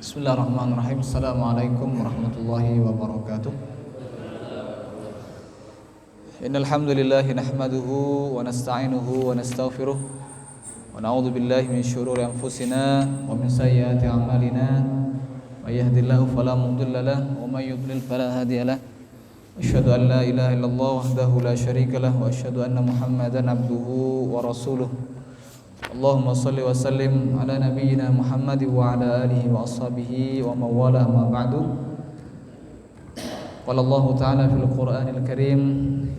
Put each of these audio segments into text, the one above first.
Bismillahirrahmanirrahim. Assalamualaikum warahmatullahi wabarakatuh. Innal hamdalillah nahmaduhu wa nasta'inuhu wa nastaghfiruh wa na'udzu billahi min shururi anfusina wa min sayyiati a'malina. May yahdihillahu fala mudilla lahu wa may yudlil fala hadiya lahu. Asyhadu an la ilaha illallah wahdahu la syarika lahu wa asyhadu anna Muhammadan abduhu wa rasuluh. Allahumma salli wa sallim ala nabiyyina Muhammad wa ala alihi wa ashabihi wa mawalah ma ba'du. Qala Allah ta'ala fil Qur'anil Karim,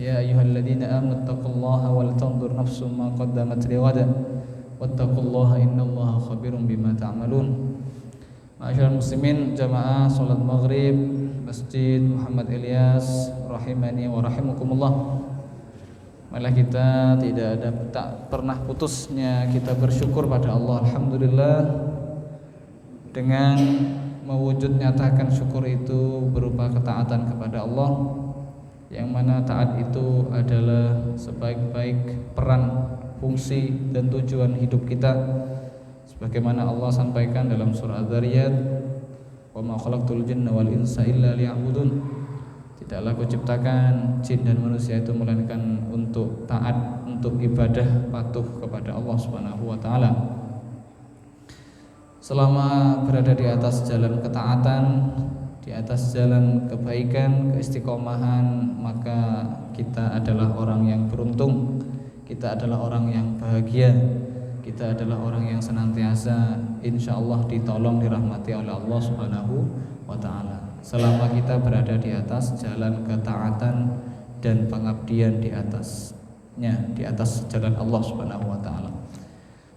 ya ayyuhalladzina amanu taqullaha wal tanzur nafsum ma qaddamat lighad wattaqullaha innallaha khabirum bima ta'malun. Ma'asyiral muslimin, jamaah salat maghrib Masjid Muhammad Ilyas rahimani wa rahimakumullah. Malah kita tak pernah putusnya kita bersyukur pada Allah. Alhamdulillah, dengan mewujud nyatakan syukur itu berupa ketaatan kepada Allah, yang mana taat itu adalah sebaik-baik peran, fungsi dan tujuan hidup kita, sebagaimana Allah sampaikan dalam surah Adz-Dzariyat, wa ma khalaqtul jinna wal insa illa liya'budun. Tidaklah kuciptakan jin dan manusia itu melainkan untuk taat, untuk ibadah, patuh kepada Allah Subhanahu wa taala. Selama berada di atas jalan ketaatan, di atas jalan kebaikan, keistiqomahan, maka kita adalah orang yang beruntung, kita adalah orang yang bahagia, kita adalah orang yang senantiasa insyaallah ditolong, dirahmati oleh Allah Subhanahu wa taala. Selama kita berada di atas jalan ketaatan dan pengabdian di atasnya, di atas jalan Allah Subhanahu wa taala.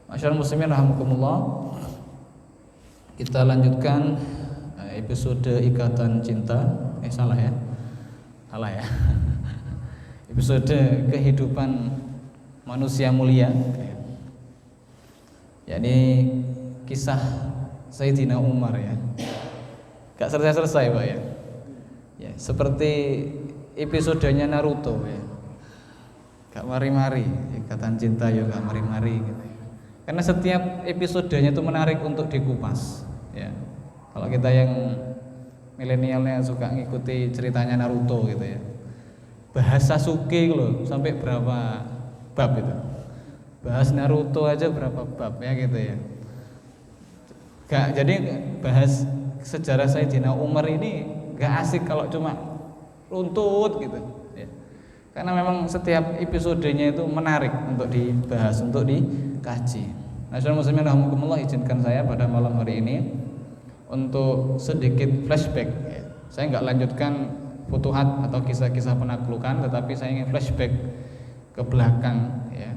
Masyaallah muslimin rahimakumullah. Kita lanjutkan episode Ikatan Cinta. Salah ya. Episode kehidupan manusia mulia. Yakni kisah Sayyidina Umar ya. Gak selesai Pak ya, seperti episodenya Naruto ya. Gak mari-mari, Ikatan Cinta ya gak mari-mari gitu ya. Karena setiap episodenya itu menarik untuk dikupas ya. Kalau kita yang milenialnya suka ngikuti ceritanya Naruto gitu ya, bahas Sasuke loh, sampai berapa bab itu, bahas Naruto aja berapa bab ya gitu ya. Gak, jadi bahas sejarah Sayyidina Umar ini gak asik kalau cuma runtut gitu ya. Karena memang setiap episodenya itu menarik untuk dibahas, untuk dikaji. Masyaallah muslimin rahimakumullah, izinkan saya pada malam hari ini untuk sedikit flashback ya. Saya gak lanjutkan futuhat atau kisah-kisah penaklukan, tetapi saya ingin flashback ke belakang ya.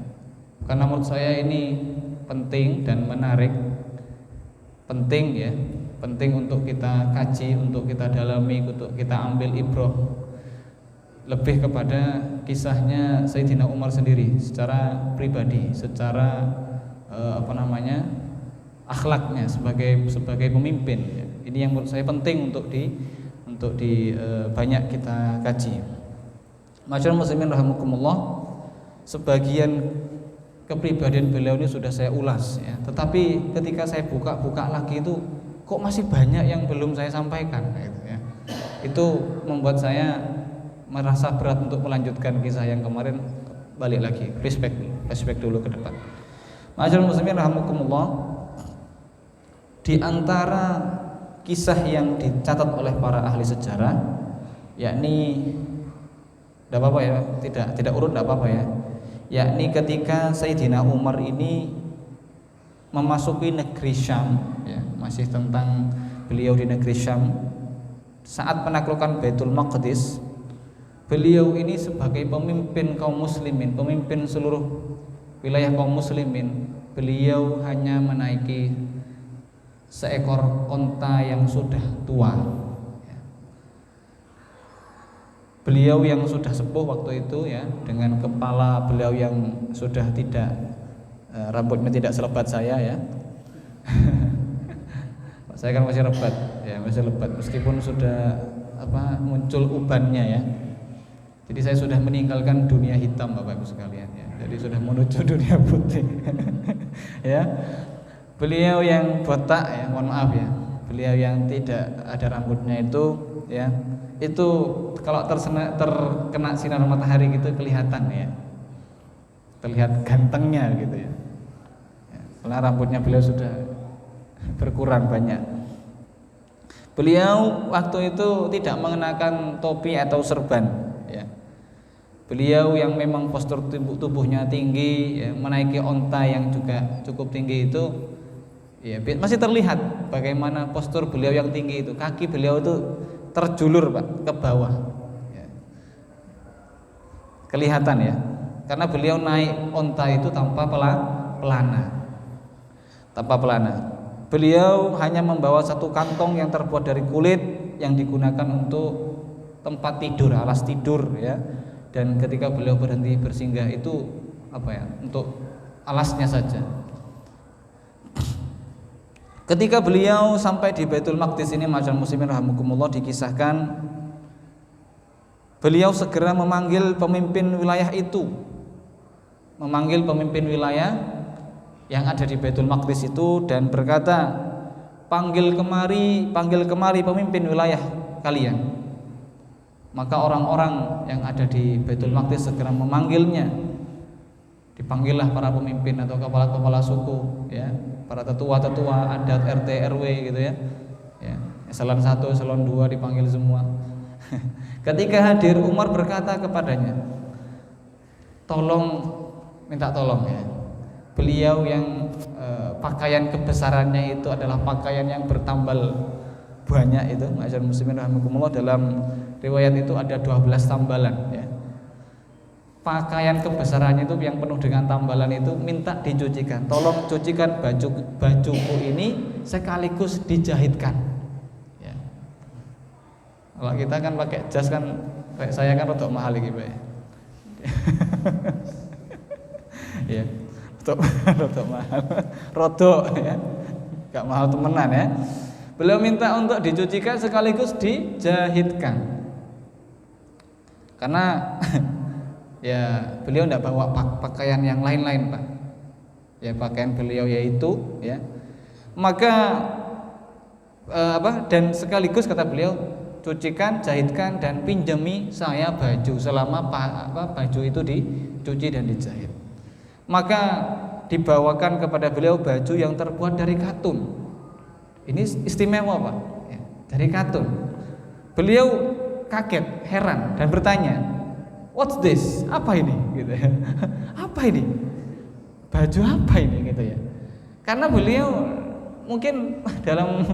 Karena menurut saya ini penting dan menarik, penting ya, penting untuk kita kaji, untuk kita dalami, untuk kita ambil ibroh lebih kepada kisahnya Sayyidina Umar sendiri secara pribadi, secara akhlaknya sebagai pemimpin ya. Ini yang menurut saya penting untuk banyak kita kaji. Masyaallah muslimin rahimakumullah, sebagian kepribadian beliau ini sudah saya ulas ya, tetapi ketika saya buka lagi itu kok masih banyak yang belum saya sampaikan gitu ya. Itu membuat saya merasa berat untuk melanjutkan kisah yang kemarin. Balik lagi, flashback dulu ke depan. Masyaallah muslimin rahimakumullah, di antara kisah yang dicatat oleh para ahli sejarah, yakni tidak apa-apa ya, tidak urut tidak apa-apa ya, yakni ketika Sayyidina Umar ini memasuki negeri Syam ya, masih tentang beliau di negeri Syam saat penaklukan Baitul Maqdis. Beliau ini sebagai pemimpin kaum muslimin, pemimpin seluruh wilayah kaum muslimin, beliau hanya menaiki seekor onta yang sudah tua ya. Beliau yang sudah sepuh waktu itu ya, dengan kepala beliau yang sudah tidak rambutnya tidak selebat saya ya. Saya kan masih lebat ya, masih lebat meskipun sudah muncul ubannya ya. Jadi saya sudah meninggalkan dunia hitam Bapak Ibu sekalian ya. Jadi sudah menuju dunia putih. Ya. Beliau yang botak ya, mohon maaf ya. beliau yang tidak ada rambutnya itu ya, itu kalau terkena sinar matahari gitu kelihatan ya, terlihat gantengnya gitu ya. Karena rambutnya beliau sudah berkurang banyak. Beliau waktu itu tidak mengenakan topi atau serban ya. Beliau yang memang postur tubuhnya tinggi ya, menaiki onta yang juga cukup tinggi itu ya, masih terlihat bagaimana postur beliau yang tinggi itu. Kaki beliau itu terjulur Pak ke bawah ya. Kelihatan ya, karena beliau naik onta itu tanpa pelana. Tanpa pelana. Beliau hanya membawa satu kantong yang terbuat dari kulit yang digunakan untuk tempat tidur, alas tidur ya. Dan ketika beliau berhenti bersinggah itu apa ya, untuk alasnya saja. Ketika beliau sampai di Baitul Maqdis ini, ma'asyiral muslimin rahimakumullah, dikisahkan beliau segera memanggil pemimpin wilayah itu, memanggil pemimpin wilayah yang ada di Baitul Maqdis itu dan berkata, panggil kemari pemimpin wilayah kalian. Maka orang-orang yang ada di Baitul Maqdis segera memanggilnya. Dipanggillah para pemimpin atau kepala-kepala suku ya, para tetua-tetua adat, RT, RW gitu ya. Ya, eselon 1, eselon 2 dipanggil semua. Ketika hadir, Umar berkata kepadanya, minta tolong ya. Beliau yang pakaian kebesarannya itu adalah pakaian yang bertambal banyak itu, ma'asyiral muslimin rahimakumullah, dalam riwayat itu ada 12 tambalan ya. Pakaian kebesarannya itu yang penuh dengan tambalan itu minta dicucikan. Tolong cucikan bajuku ini sekaligus dijahitkan. Ya. Kalau kita kan pakai jas kan, kayak saya kan rodok mahal iki, Pak. Ya. Rodok mahal. Rodok ya. Enggak mahal temenan ya. Beliau minta untuk dicucikan sekaligus dijahitkan. Karena ya beliau tidak bawa pakaian yang lain-lain Pak. Ya pakaian beliau yaitu ya. Maka dan sekaligus kata beliau, cucikan, jahitkan dan pinjami saya baju selama baju itu dicuci dan dijahit. Maka dibawakan kepada beliau baju yang terbuat dari katun. Ini istimewa Pak ya, dari katun. Beliau kaget, heran dan bertanya, "What's this? Apa ini?" gitu ya. Apa ini? Baju apa ini gitu ya. Karena beliau mungkin dalam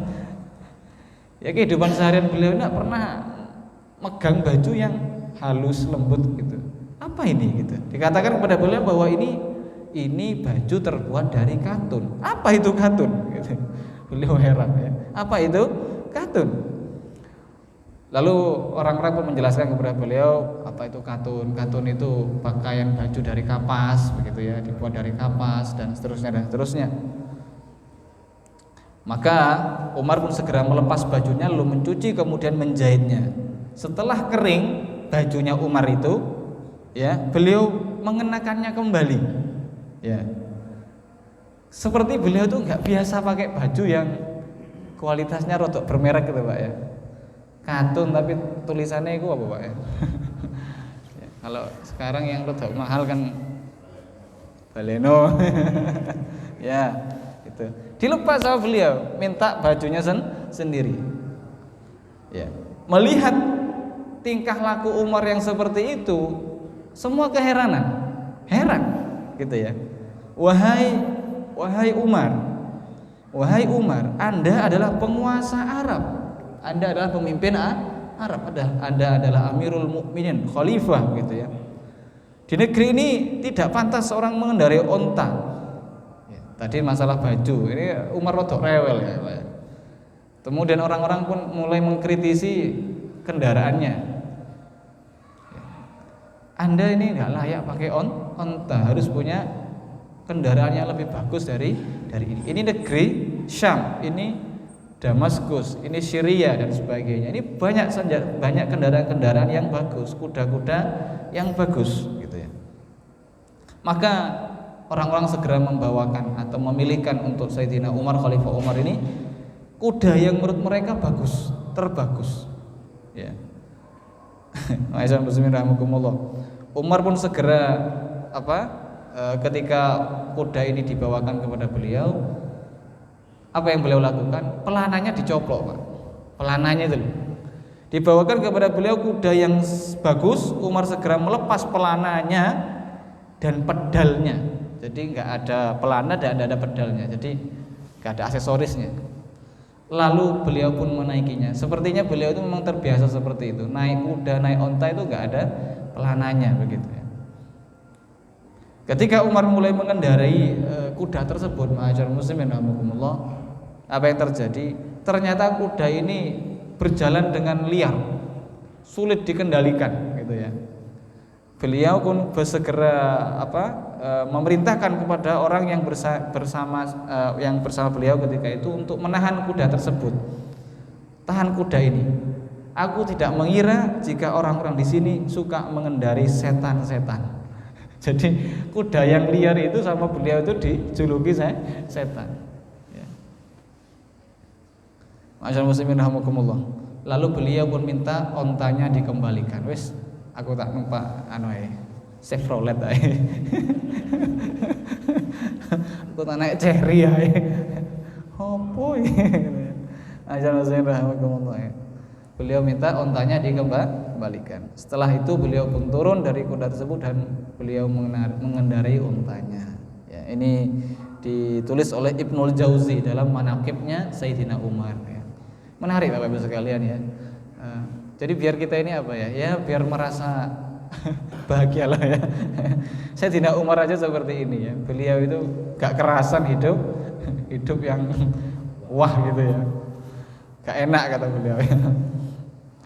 ya kehidupan seharian beliau tidak pernah megang baju yang halus, lembut gitu. Apa ini gitu. Dikatakan kepada beliau bahwa ini baju terbuat dari katun. Apa itu katun? Gitu. Beliau heran ya. Apa itu katun? Lalu orang-orang pun menjelaskan kepada beliau apa itu katun. Katun itu pakaian baju dari kapas begitu ya, dibuat dari kapas dan seterusnya. Maka Umar pun segera melepas bajunya lalu mencuci kemudian menjahitnya. Setelah kering bajunya Umar itu ya, beliau mengenakannya kembali. Ya. Seperti beliau tuh nggak biasa pakai baju yang kualitasnya rodok bermerek gitu Pak ya. Katun tapi tulisannya itu apa Pak ya? Ya, kalau sekarang yang rodok mahal kan Baleno. Ya, itu. Dilepas sama beliau, minta bajunya sendiri. Ya. Melihat tingkah laku Umar yang seperti itu, semua keheranan. Heran gitu ya. Wahai Umar, Anda adalah penguasa Arab. Anda adalah pemimpin Arab. Anda adalah Amirul Mukminin, khalifah gitu ya. Di negeri ini tidak pantas seorang mengendarai onta. Ya, tadi masalah baju, ini Umar rodok rewel ya, Pak. Kemudian orang-orang pun mulai mengkritisi kendaraannya. Ya. Anda ini nggak layak pakai onta, harus punya kendaraan yang lebih bagus dari ini. Ini negeri Syam, ini Damaskus, ini Syria dan sebagainya. Ini banyak kendaraan-kendaraan yang bagus, kuda-kuda yang bagus gitu ya. Maka orang-orang segera membawakan atau memilihkan untuk Sayyidina Umar, Khalifah Umar ini kuda yang menurut mereka bagus, terbagus. Ya. Ma'asyiral muslimin rahimakumullah. Umar pun segera ketika kuda ini dibawakan kepada beliau, apa yang beliau lakukan? Pelananya dicoplok, Pak. Pelananya itu dibawakan kepada beliau kuda yang bagus. Umar segera melepas pelananya dan pedalnya. Jadi nggak ada pelana dan ada pedalnya. Jadi nggak ada aksesorisnya. Lalu beliau pun menaikinya. Sepertinya beliau itu memang terbiasa seperti itu. Naik kuda, naik onta itu nggak ada pelananya begitu ya. Ketika Umar mulai mengendarai kuda tersebut, ma'asyiral muslimin rahimakumullah, apa yang terjadi? Ternyata kuda ini berjalan dengan liar, sulit dikendalikan, gitu ya. Beliau pun bersegera memerintahkan kepada orang yang bersama beliau ketika itu untuk menahan kuda tersebut. Tahan kuda ini. Aku tidak mengira jika orang-orang di sini suka mengendarai setan-setan. Jadi kuda yang liar itu sama beliau itu dijuluki setan. Ya. Ma'asyiral muslimin rahimakumullah. Lalu beliau pun minta ontanya dikembalikan. Wes, aku tak numpak Chevrolet ae. Aku tak naik Cherry ae. Opo iki? Ma'asyiral muslimin rahimakumullah. Beliau minta ontanya dikembalikan. Setelah itu beliau pun turun dari kuda tersebut dan beliau mengendarai ontanya. Ya, ini ditulis oleh Ibnul Jauzi dalam manaqibnya Sayyidina Umar. Ya. Menarik Bapak Ibu sekalian ya. Jadi biar kita ini ya biar merasa bahagialah ya. Sayyidina Umar aja seperti ini ya. Beliau itu gak kerasan hidup yang wah gitu ya. Gak enak kata beliau ya.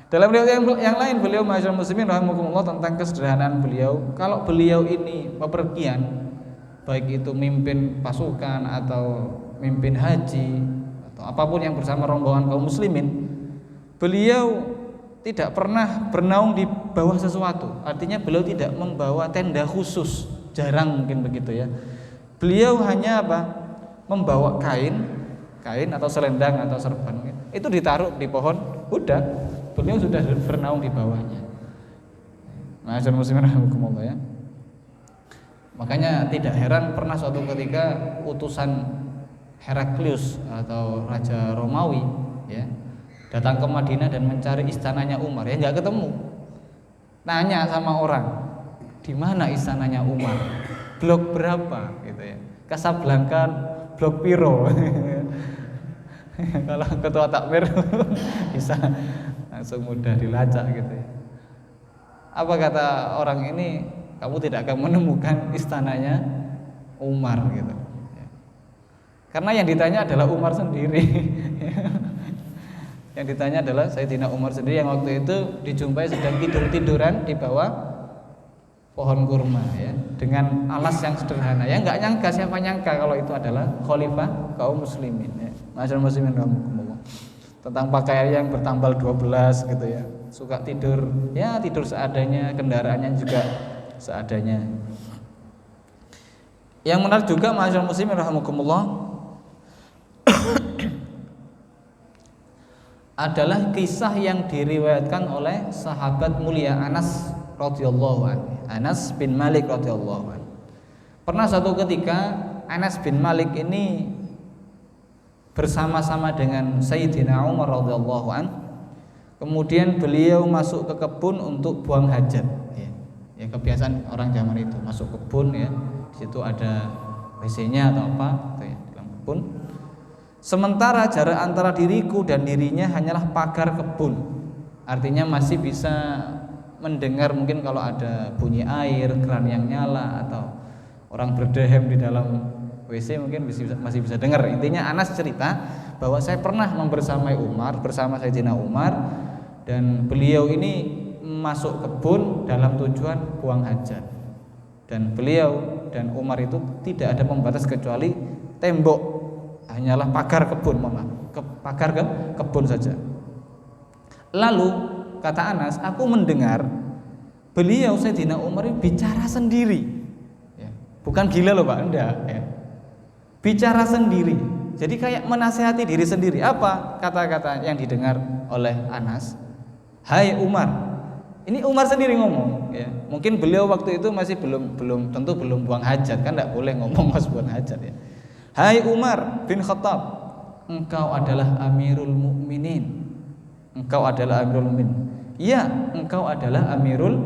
Dalam riwayat yang lain beliau ma'asyiral muslimin rahimakumullah tentang kesederhanaan beliau, kalau beliau ini bepergian, baik itu mimpin pasukan atau mimpin haji atau apapun yang bersama rombongan kaum muslimin, beliau tidak pernah bernaung di bawah sesuatu. Artinya beliau tidak membawa tenda khusus, jarang mungkin begitu ya. Beliau hanya membawa kain atau selendang atau serban. Itu ditaruh di pohon, udah beliau sudah bernaung di bawahnya. Ma'asyiral muslimin rahimakumullah ya. Makanya tidak heran pernah suatu ketika utusan Heraklius atau Raja Romawi ya datang ke Madinah dan mencari istananya Umar, ya nggak ketemu. Nanya sama orang, di mana istananya Umar? Blok berapa gitu ya. Casablanca blok piro. Kalau ketua takmir bisa langsung mudah dilacak gitu ya. Apa kata orang ini? Kamu tidak akan menemukan istananya Umar gitu. Karena yang ditanya adalah Umar sendiri. Yang ditanya adalah Sayyidina Umar sendiri yang waktu itu dijumpai sedang tidur-tiduran di bawah pohon kurma ya, dengan alas yang sederhana. Ya nggak nyangka, siapa nyangka kalau itu adalah khalifah kaum muslimin ya. Ma'asyiral muslimin rahimakumullah. Tentang pakaian yang bertambal 12 gitu ya. Suka tidur seadanya, kendaraannya juga seadanya. Yang menarik juga ma'asyiral muslimin rahimakumullah adalah kisah yang diriwayatkan oleh sahabat mulia Anas radhiyallahu anhu. Anas bin Malik radhiyallahu anhu. Pernah suatu ketika Anas bin Malik ini bersama-sama dengan Sayyidina Umar radhiyallahu anhu. Kemudian beliau masuk ke kebun untuk buang hajat. Ya kebiasaan orang zaman itu masuk kebun ya. Di situ ada WC-nya atau apa gitu ya, dalam kebun. Sementara jarak antara diriku dan dirinya hanyalah pagar kebun. Artinya masih bisa mendengar mungkin kalau ada bunyi air, keran yang nyala atau orang berdehem di dalam WC mungkin masih bisa dengar. Intinya Anas cerita bahwa saya pernah bersama Sayyidina Umar dan beliau ini masuk kebun dalam tujuan buang hajat. Dan beliau dan Umar itu tidak ada pembatas kecuali tembok, hanyalah pagar kebun, pagar kebun saja. Lalu kata Anas, aku mendengar beliau Sayyidina Umar bicara sendiri. Ya. Bukan gila loh Pak, enggak ya. Bicara sendiri. Jadi kayak menasehati diri sendiri. Apa kata-kata yang didengar oleh Anas? Hai Umar. Ini Umar sendiri ngomong ya. Mungkin beliau waktu itu masih tentu belum buang hajat, kan enggak boleh ngomong pas buang hajat ya. Hai Umar bin Khattab, engkau adalah Amirul Mukminin. Engkau adalah Amirul Mukminin. Ya, engkau adalah Amirul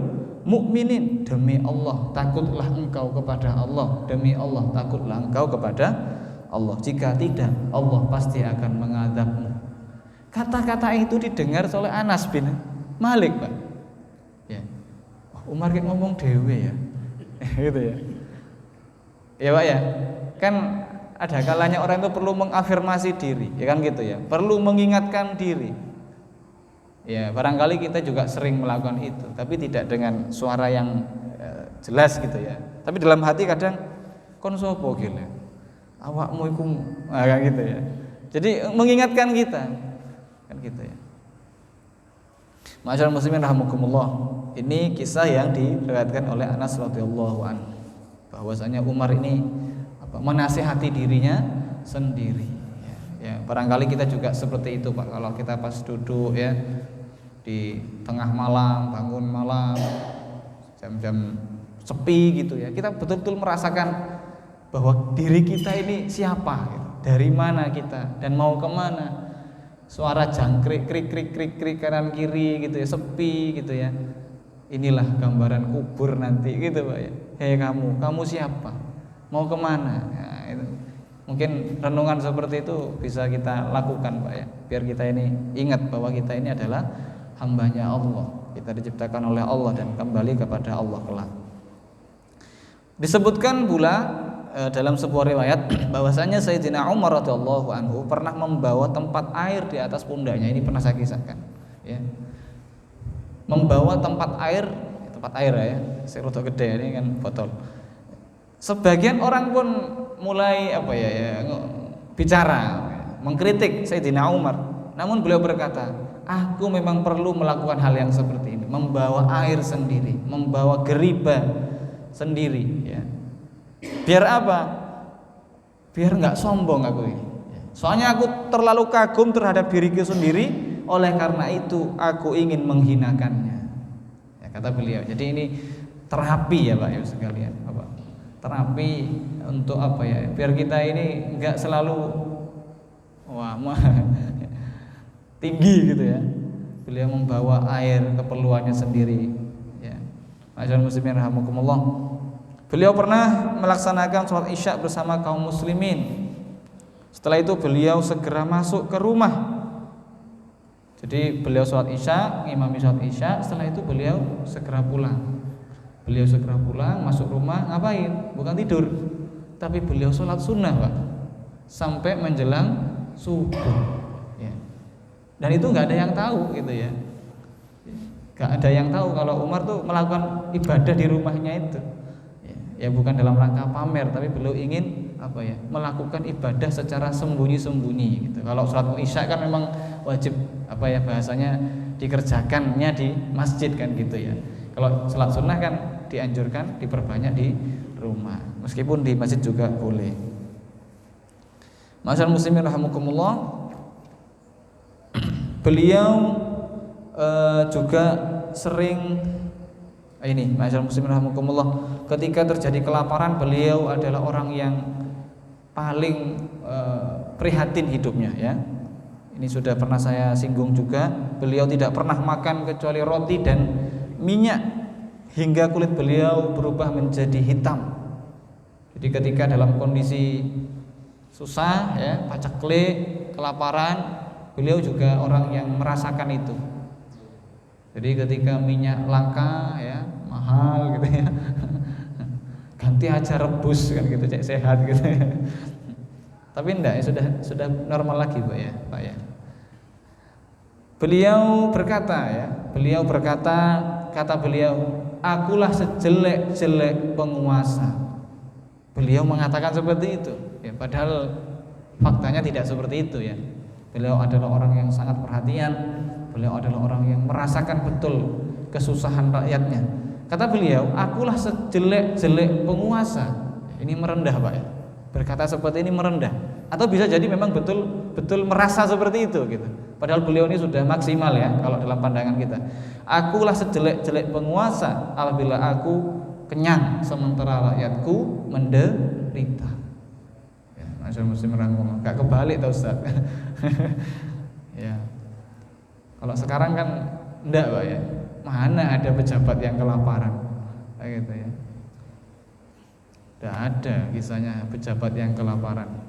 Mukminin. Demi Allah, takutlah engkau kepada Allah. Demi Allah, takutlah engkau kepada Allah. Jika tidak, Allah pasti akan mengadabmu. Kata-kata itu didengar oleh Anas bin Malik, Pak. Ya. Umar kayak ngomong dewe ya. Gitu ya. Ya, Pak ya. Kan ada kalanya orang itu perlu mengafirmasi diri, ya kan gitu ya. Perlu mengingatkan diri. Ya, barangkali kita juga sering melakukan itu, tapi tidak dengan suara yang jelas gitu ya. Tapi dalam hati kadang kon sopo gile. Awakmu iku kayak gitu ya. Jadi mengingatkan kita kan gitu ya. Masyaallah muslimin rahimakumullah. Ini kisah yang diriwayatkan oleh Anas radhiyallahu anhu. Bahwasanya Umar ini menasihati dirinya sendiri. Ya, barangkali kita juga seperti itu, Pak. Kalau kita pas duduk ya di tengah malam, bangun malam, jam-jam sepi gitu ya. Kita betul-betul merasakan bahwa diri kita ini siapa, gitu. Dari mana kita dan mau kemana. Suara jangkrik, krik kanan kiri gitu ya, sepi gitu ya. Inilah gambaran kubur nanti gitu, Pak ya. Hei kamu siapa? Mau kemana? Nah, itu. Mungkin renungan seperti itu bisa kita lakukan, Pak ya. Biar kita ini ingat bahwa kita ini adalah hambanya Allah. Kita diciptakan oleh Allah dan kembali kepada Allah kelak. Disebutkan pula dalam sebuah riwayat bahwasanya Sayyidina Umar radhiyallahu anhu pernah membawa tempat air di atas pundaknya. Ini pernah saya kisahkan ya. Membawa tempat air ya, serodo gede ini kan botol. Sebagian orang pun mulai bicara, mengkritik Sayyidina Umar. Namun beliau berkata, aku memang perlu melakukan hal yang seperti ini, membawa air sendiri, membawa geriba sendiri ya. Biar apa? Biar nggak sombong aku ini. Soalnya aku terlalu kagum terhadap diriku sendiri, oleh karena itu aku ingin menghinakannya. Ya, kata beliau. Jadi ini terapi ya Pak ya sekalian. Terapi untuk apa ya? Biar kita ini nggak selalu tinggi gitu ya. Beliau membawa air keperluannya sendiri. Ya. Masyaallah muslimin rahimakumullah. Beliau pernah melaksanakan sholat isya bersama kaum muslimin. Setelah itu beliau segera masuk ke rumah. Jadi beliau sholat isya, ngimami sholat isya. Setelah itu beliau segera pulang. Beliau segera pulang, masuk rumah, ngapain? Bukan tidur, tapi beliau sholat sunnah, Pak, sampai menjelang subuh. Ya. Dan itu nggak ada yang tahu, gitu ya. Nggak ada yang tahu kalau Umar tuh melakukan ibadah di rumahnya itu. Ya bukan dalam rangka pamer, tapi beliau ingin melakukan ibadah secara sembunyi-sembunyi gitu. Kalau sholat isya kan memang wajib bahasanya dikerjakannya di masjid kan gitu ya. Kalau sholat sunnah kan dianjurkan diperbanyak di rumah, meskipun di masjid juga boleh. Masyaallah muslimin rahimakumullah. Beliau juga sering ini, masyaallah muslimin rahimakumullah, ketika terjadi kelaparan beliau adalah orang yang paling prihatin hidupnya ya. Ini sudah pernah saya singgung juga. Beliau tidak pernah makan kecuali roti dan minyak hingga kulit beliau berubah menjadi hitam. Jadi ketika dalam kondisi susah ya, paceklik, kelaparan, beliau juga orang yang merasakan itu. Jadi ketika minyak langka ya, mahal gitu ya, ganti aja rebus kan gitu, cek sehat gitu ya. Tapi enggak, ya sudah normal lagi Pak ya. Beliau berkata, kata beliau, akulah sejelek-jelek penguasa. Beliau mengatakan seperti itu ya, padahal faktanya tidak seperti itu ya. Beliau adalah orang yang sangat perhatian. Beliau adalah orang yang merasakan betul kesusahan rakyatnya. Kata beliau, akulah sejelek-jelek penguasa. Ini merendah Pak ya. Berkata seperti ini merendah. Atau bisa jadi memang betul merasa seperti itu gitu. Padahal beliau ini sudah maksimal ya kalau dalam pandangan kita. Akulah sejelek-jelek penguasa apabila aku kenyang sementara rakyatku menderita. Ya, masyaallah muslim rahimahullah. Gak kebalik tau Ustaz. Ya. Kalau sekarang kan enggak Pak ya. Mana ada pejabat yang kelaparan. Kayak gitu ya. Tidak ada kisahnya pejabat yang kelaparan.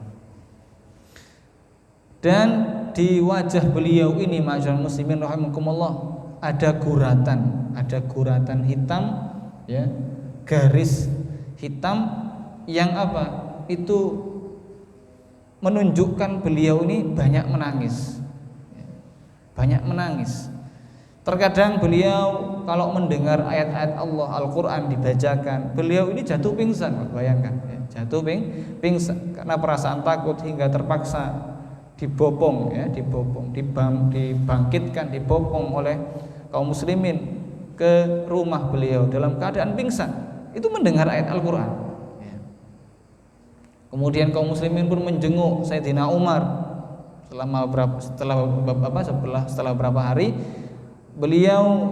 Dan di wajah beliau ini masyaallah muslimin rahimakumullah ada guratan hitam ya, garis hitam yang apa? Itu menunjukkan beliau ini banyak menangis. Banyak menangis. Terkadang beliau kalau mendengar ayat-ayat Allah Al-Qur'an dibacakan, beliau ini jatuh pingsan, bayangkan ya, jatuh pingsan karena perasaan takut hingga terpaksa dibopong ya, dibangkitkan, dibopong oleh kaum muslimin ke rumah beliau dalam keadaan pingsan. Itu mendengar ayat Al-Qur'an. Ya. Kemudian kaum muslimin pun menjenguk Sayyidina Umar setelah beberapa hari beliau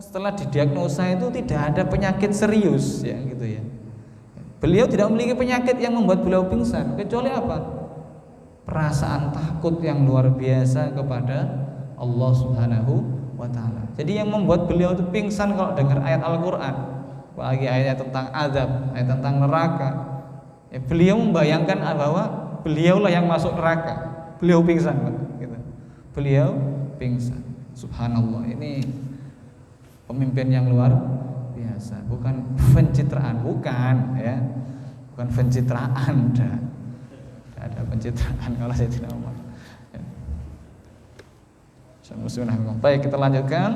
setelah didiagnosa itu tidak ada penyakit serius ya gitu ya. Beliau tidak memiliki penyakit yang membuat beliau pingsan kecuali apa? Perasaan takut yang luar biasa kepada Allah Subhanahu wa taala. Jadi yang membuat beliau itu pingsan kalau dengar ayat Al-Qur'an, apalagi ayat tentang azab, ayat tentang neraka. Ya, beliau membayangkan bahwa beliaulah yang masuk neraka. Beliau pingsan, gitu. Beliau pingsan. Subhanallah, ini pemimpin yang luar biasa, bukan pencitraan, bukan ya. Bukan pencitraan dah. Ada pencitraan kalau saya tidak mau. Ya. Baik, kita lanjutkan.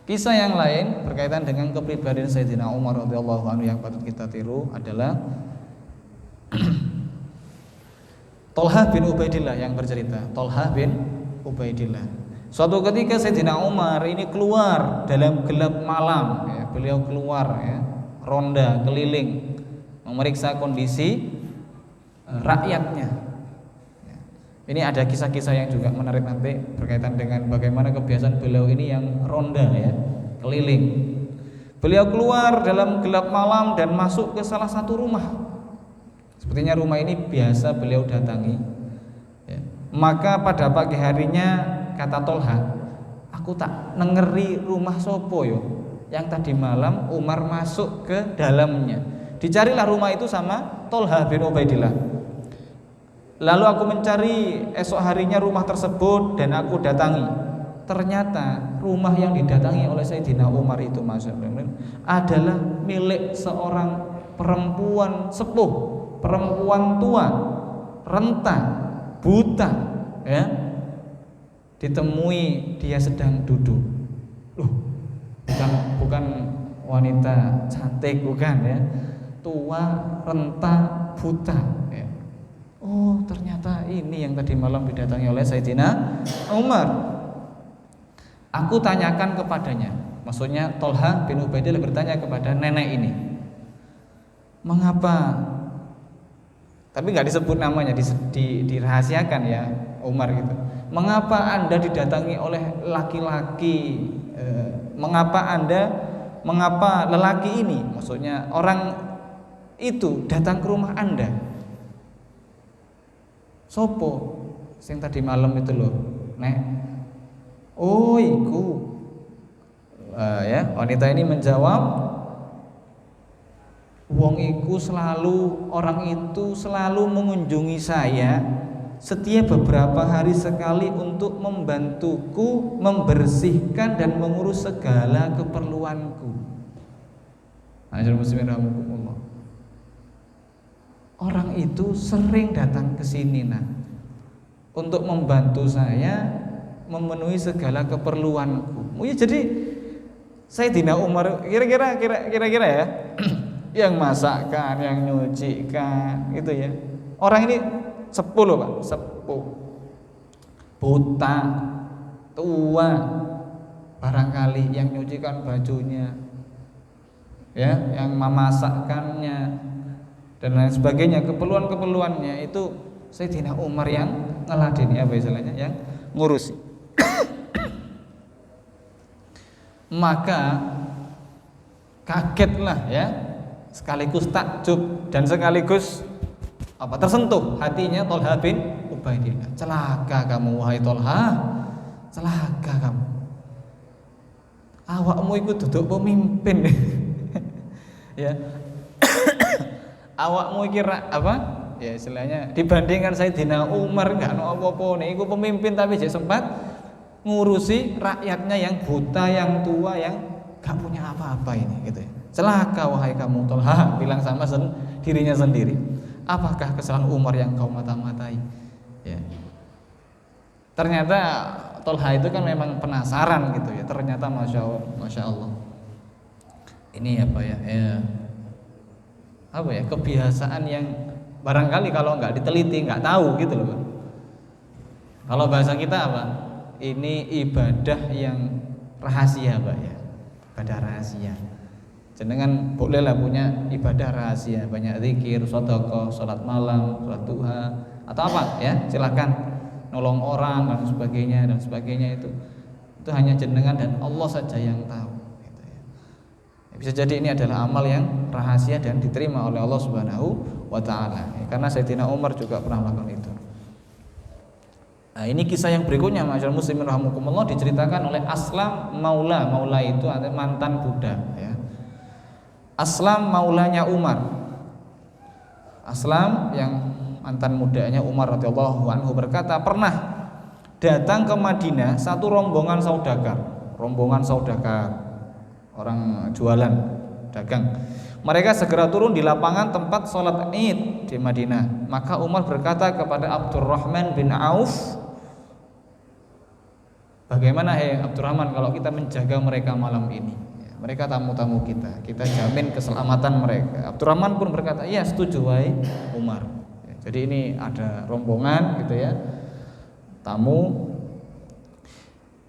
Kisah yang lain berkaitan dengan kepribadian Sayyidina Umar radhiyallahu anhu yang patut kita tiru adalah Thalhah bin Ubaidillah yang bercerita. Thalhah bin Ubaidillah. Suatu ketika Sayyidina Umar ini keluar dalam gelap malam, ya, beliau keluar ya, ronda keliling memeriksa kondisi rakyatnya. Ini ada kisah-kisah yang juga menarik nanti berkaitan dengan bagaimana kebiasaan beliau ini yang ronda ya, keliling. Beliau keluar dalam gelap malam dan masuk ke salah satu rumah. Sepertinya rumah ini biasa beliau datangi ya. Maka pada pagi harinya kata Thalhah, aku tak nengeri rumah sopo yo yang tadi malam Umar masuk ke dalamnya. Dicarilah rumah itu sama Thalhah bin Ubaidillah. Lalu aku mencari esok harinya rumah tersebut dan aku datangi. Ternyata rumah yang didatangi oleh Sayyidina Umar itu adalah milik seorang perempuan sepuh, perempuan tua, renta, buta, ya. Ditemui dia sedang duduk. Bukan wanita cantik, bukan ya. Tua, renta, buta, ya. Oh, ternyata ini yang tadi malam didatangi oleh Sayyidina Umar. Aku tanyakan kepadanya, maksudnya Thalhah bin Ubaidillah bertanya kepada nenek ini, mengapa? Tapi nggak disebut namanya, dirahasiakan ya Umar gitu. Mengapa Anda didatangi oleh laki-laki? Mengapa lelaki ini, maksudnya orang itu datang ke rumah Anda? Sopo sing tadi malam itu loh, Nek. Oh, iku. Ya, wanita ini menjawab, orang itu selalu mengunjungi saya setiap beberapa hari sekali untuk membantuku membersihkan dan mengurus segala keperluanku. Orang itu sering datang ke sini untuk membantu saya memenuhi segala keperluanku. Ya, jadi Sayyidina Umar kira-kira ya yang masakkan, yang nyucikan gitu ya. Orang ini sepuh loh Pak, sepuh, buta, tua, barangkali yang nyucikan bajunya, ya, yang memasakkannya, dan lain sebagainya. Keperluannya itu Sayyidina Umar yang ngeladeni, apa istilahnya, yang ngurusi. Maka kagetlah ya, sekaligus takjub dan sekaligus tersentuh hatinya Thalha bin Ubaidillah. Celaka kamu wahai Thalha, celaka kamu. Awakmu iku duduk pemimpin. Ya. Awakmu iki ya istilahnya dibandingkan Sayyidina Umar enggak ono apa-apa niku pemimpin tapi jek sempat ngurusi rakyatnya yang buta, yang tua, yang gak punya apa-apa ini gitu ya. Celaka wahai kamu Thalha, bilang sama dirinya sendiri. Apakah kesalahan Umar yang kau mata-matai? Ya. Ternyata Thalha itu kan memang penasaran gitu ya. Ternyata Masya Allah. Ini apa ya? Kebiasaan yang barangkali kalau nggak diteliti nggak tahu gitu loh. Kalau bahasa kita apa? Ini ibadah yang rahasia, Pak ya. Ibadah rahasia. Jenengan bolehlah punya ibadah rahasia, banyak zikir, sedekah, salat malam, salat duha, atau apa ya, silakan nolong orang dan sebagainya itu hanya jenengan dan Allah saja yang tahu gitu ya. Bisa jadi ini adalah amal yang rahasia dan diterima oleh Allah Subhanahu wa taala ya, karena Sayyidina Umar juga pernah melakukan itu. Nah, ini kisah yang berikutnya masyaallah muslimin rahimakumullah, diceritakan oleh Aslam Maula itu ada mantan budak ya. Aslam maulanya Umar. Aslam yang mantan mudanya Umar radhiyallahu anhu berkata, pernah datang ke Madinah satu rombongan saudagar, orang jualan, dagang. Mereka segera turun di lapangan tempat sholat Id di Madinah. Maka Umar berkata kepada Abdurrahman bin Auf, bagaimana Abdurrahman kalau kita menjaga mereka malam ini? Mereka tamu-tamu kita jamin keselamatan mereka. Abdurrahman pun berkata, iya setuju wahai Umar. Jadi ini ada rombongan gitu ya, tamu.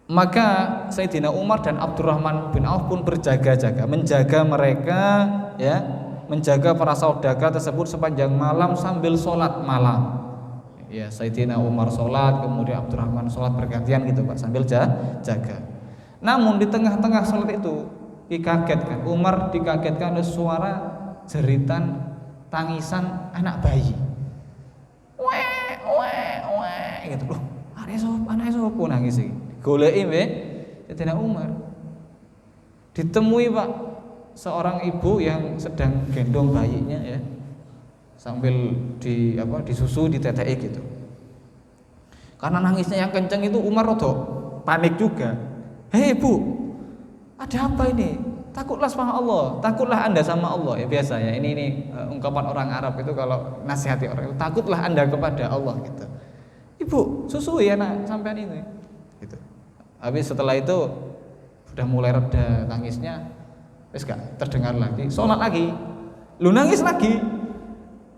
Maka Sayyidina Umar dan Abdurrahman bin Auf pun berjaga-jaga, menjaga mereka ya, menjaga para saudagar tersebut sepanjang malam sambil sholat malam. Ya, Sayyidina Umar sholat, kemudian Abdurrahman sholat bergantian gitu Pak, sambil jaga. Namun di tengah-tengah sholat itu dikagetkan, Umar dikagetkan oleh suara jeritan tangisan anak bayi. Weh gitu loh. Anake sapa nangis iki? Goleki we Sayyidina Umar. Ditemui Pak seorang ibu yang sedang gendong bayinya ya. Sambil disusu, diteteki gitu. Karena nangisnya yang kenceng itu Umar rada panik juga. "Hei Bu, ada apa ini? Takutlah sama Allah, takutlah Anda sama Allah." Ya biasa ya, ini ungkapan orang Arab itu kalau nasihati orang itu, takutlah Anda kepada Allah gitu. "Ibu, susui anak sampean ini." Gitu. Habis setelah itu sudah mulai reda tangisnya, wis gak terdengar lagi, sholat lagi. Lu nangis lagi.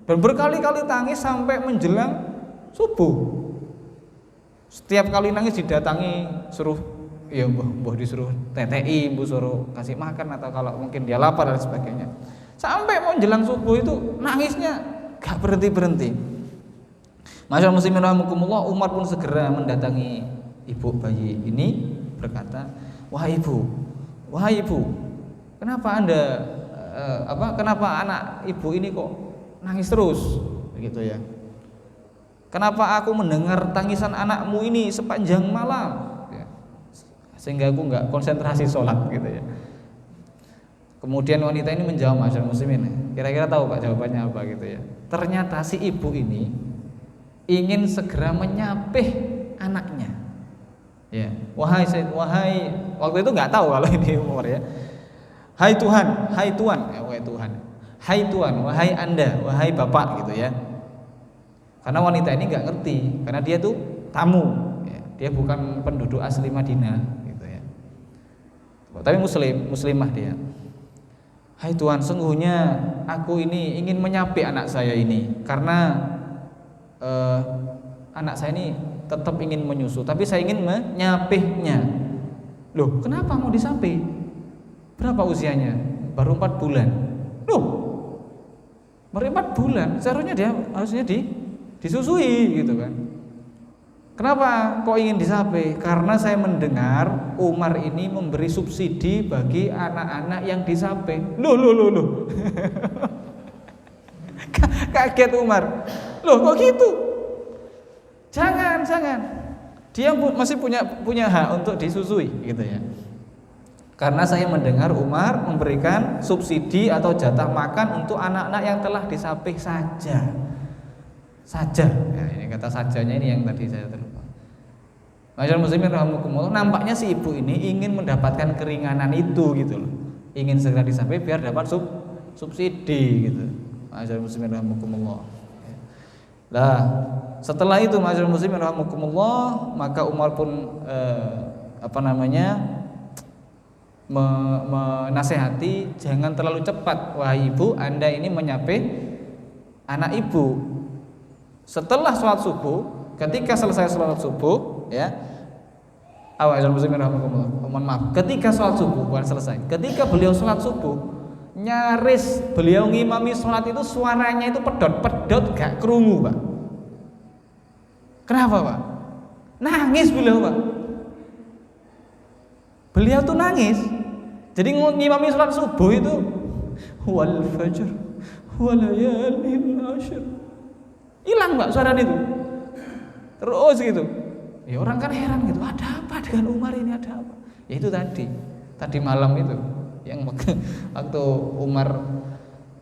Dan berkali-kali tangis sampai menjelang subuh. Setiap kali nangis didatangi, suruh ya mbah disuruh TTI, mbah suruh kasih makan atau kalau mungkin dia lapar dan sebagainya. Sampai menjelang subuh itu nangisnya gak berhenti-berhenti. Masyaallah muslimin rahimakumullah, Umar pun segera mendatangi ibu bayi ini berkata, "Wahai ibu, kenapa Anda kenapa anak ibu ini kok nangis terus?" Begitu ya. "Kenapa aku mendengar tangisan anakmu ini sepanjang malam?" Sehingga aku nggak konsentrasi sholat gitu ya. Kemudian wanita ini menjawab, masyaallah muslimin, kira-kira tahu Pak jawabannya apa gitu ya. Ternyata si ibu ini ingin segera menyapih anaknya. Ya, wahai waktu itu nggak tahu kalau ini umur ya. Hai Tuhan, wahai Anda, wahai Bapak gitu ya. Karena wanita ini nggak ngerti, karena dia tuh tamu, ya. Dia bukan penduduk asli Madinah. Tapi muslimah dia. "Hai Tuhan, sungguhnya aku ini ingin menyapih anak saya ini karena anak saya ini tetap ingin menyusu, tapi saya ingin menyapihnya." "Loh, kenapa mau disapih? Berapa usianya?" "Baru 4 bulan." "Loh, Umur 4 bulan, seharusnya dia harusnya disusui gitu kan. Kenapa kok ingin disape? Karena saya mendengar Umar ini memberi subsidi bagi anak-anak yang disape. Loh. Kaget Umar. Loh kok gitu? Jangan. Dia masih punya hak untuk disusui gitu ya. Karena saya mendengar Umar memberikan subsidi atau jatah makan untuk anak-anak yang telah disape saja. Ya, ini kata sajanya ini yang tadi saya terlupa. Masyaallah muslimin rahimakumullah, nampaknya si ibu ini ingin mendapatkan keringanan itu gitu loh. Ingin segera disape biar dapat subsidi gitu. Masyaallah muslimin rahimakumullah. Nah, setelah itu masyaallah muslimin rahimakumullah, maka Umar pun menasehati, jangan terlalu cepat wahai ibu, Anda ini menyape anak ibu. Setelah sholat subuh, ketika selesai sholat subuh, ya, mohon maaf, ketika sholat subuh bukan selesai, ketika beliau sholat subuh, nyaris beliau ngimami sholat itu suaranya itu pedot gak kerungu Pak. Kenapa Pak? Nangis beliau Pak. Beliau tuh nangis. Jadi ngimami sholat subuh itu wal fajr walayalil ashr. Hilang Pak suara itu. Terus gitu. Ya orang kan heran gitu. Ada apa dengan Umar ini, ada apa? Ya itu tadi malam itu yang waktu Umar